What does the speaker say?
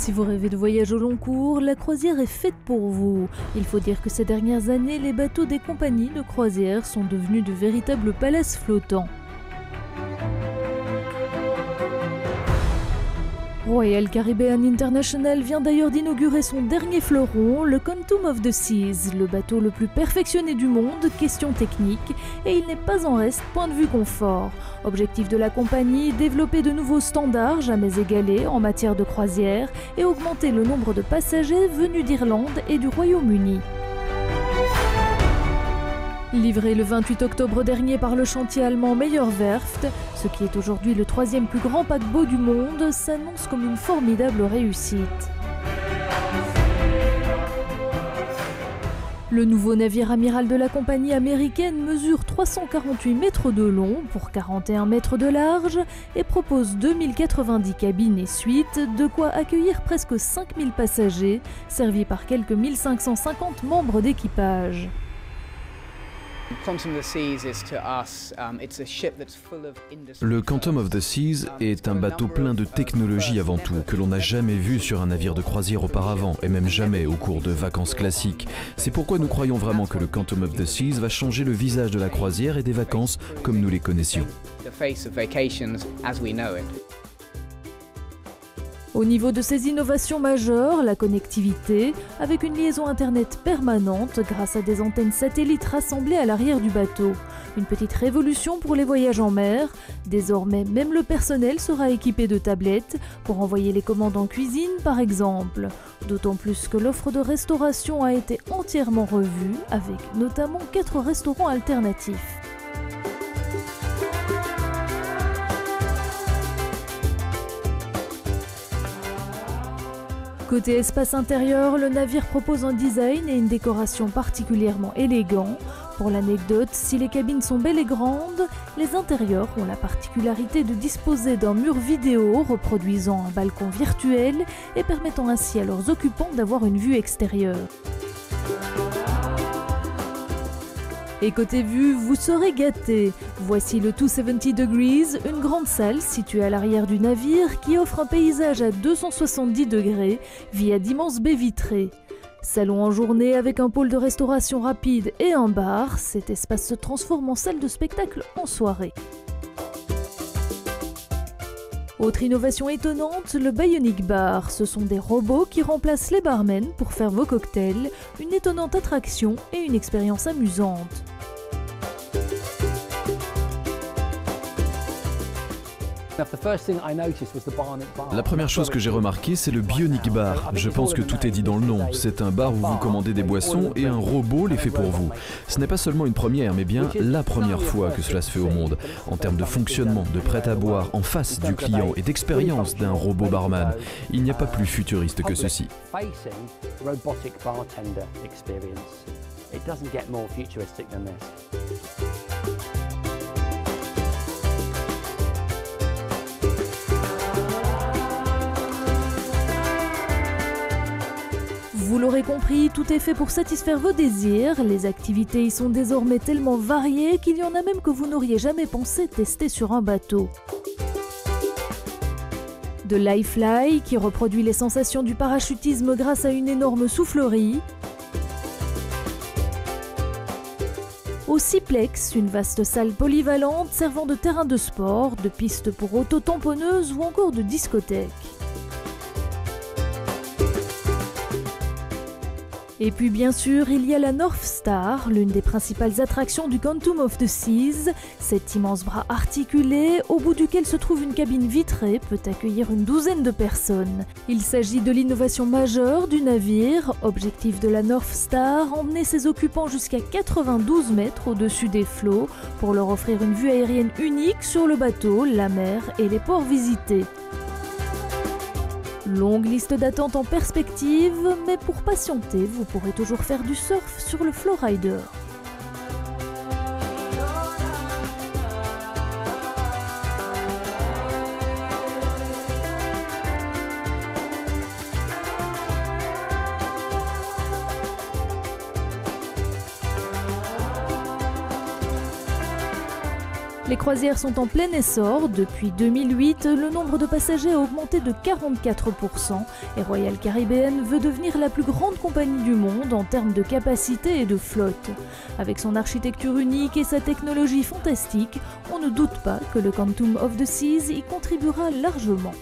Si vous rêvez de voyage au long cours, la croisière est faite pour vous. Il faut dire que ces dernières années, les bateaux des compagnies de croisière sont devenus de véritables palaces flottants. Royal Caribbean International vient d'ailleurs d'inaugurer son dernier fleuron, le Quantum of the Seas, le bateau le plus perfectionné du monde, question technique, et il n'est pas en reste point de vue confort. Objectif de la compagnie, développer de nouveaux standards jamais égalés en matière de croisière et augmenter le nombre de passagers venus d'Irlande et du Royaume-Uni. Livré le 28 octobre dernier par le chantier allemand Meyer-Werft, ce qui est aujourd'hui le troisième plus grand paquebot du monde, s'annonce comme une formidable réussite. Le nouveau navire amiral de la compagnie américaine mesure 348 mètres de long pour 41 mètres de large et propose 2090 cabines et suites, de quoi accueillir presque 5000 passagers, servis par quelques 1550 membres d'équipage. Le Quantum of the Seas est un bateau plein de technologie avant tout, que l'on n'a jamais vu sur un navire de croisière auparavant, et même jamais au cours de vacances classiques. C'est pourquoi nous croyons vraiment que le Quantum of the Seas va changer le visage de la croisière et des vacances comme nous les connaissions. Au niveau de ces innovations majeures, la connectivité, avec une liaison internet permanente grâce à des antennes satellites rassemblées à l'arrière du bateau. Une petite révolution pour les voyages en mer. Désormais, même le personnel sera équipé de tablettes pour envoyer les commandes en cuisine, par exemple. D'autant plus que l'offre de restauration a été entièrement revue, avec notamment 4 restaurants alternatifs. Côté espace intérieur, le navire propose un design et une décoration particulièrement élégants. Pour l'anecdote, si les cabines sont belles et grandes, les intérieurs ont la particularité de disposer d'un mur vidéo reproduisant un balcon virtuel et permettant ainsi à leurs occupants d'avoir une vue extérieure. Et côté vue, vous serez gâtés. Voici le 270 Degrees, une grande salle située à l'arrière du navire qui offre un paysage à 270 degrés via d'immenses baies vitrées. Salon en journée avec un pôle de restauration rapide et un bar, cet espace se transforme en salle de spectacle en soirée. Autre innovation étonnante, le Bionic Bar. Ce sont des robots qui remplacent les barmen pour faire vos cocktails, une étonnante attraction et une expérience amusante. La première chose que j'ai remarqué, c'est le Bionic Bar. Je pense que tout est dit dans le nom. C'est un bar où vous commandez des boissons et un robot les fait pour vous. Ce n'est pas seulement une première, mais bien la première fois que cela se fait au monde. En termes de fonctionnement, de prêt à boire, en face du client et d'expérience d'un robot barman. Il n'y a pas plus futuriste que ceci. Vous l'aurez compris, tout est fait pour satisfaire vos désirs. Les activités y sont désormais tellement variées qu'il y en a même que vous n'auriez jamais pensé tester sur un bateau. De l'iFly, qui reproduit les sensations du parachutisme grâce à une énorme soufflerie, au Seaplex, une vaste salle polyvalente servant de terrain de sport, de piste pour auto-tamponneuses ou encore de discothèque. Et puis bien sûr, il y a la North Star, l'une des principales attractions du Quantum of the Seas. Cet immense bras articulé, au bout duquel se trouve une cabine vitrée, peut accueillir une douzaine de personnes. Il s'agit de l'innovation majeure du navire. Objectif de la North Star, emmener ses occupants jusqu'à 92 mètres au-dessus des flots pour leur offrir une vue aérienne unique sur le bateau, la mer et les ports visités. Longue liste d'attente en perspective, mais pour patienter, vous pourrez toujours faire du surf sur le Flowrider. Les croisières sont en plein essor. Depuis 2008, le nombre de passagers a augmenté de 44% et Royal Caribbean veut devenir la plus grande compagnie du monde en termes de capacité et de flotte. Avec son architecture unique et sa technologie fantastique, on ne doute pas que le Quantum of the Seas y contribuera largement.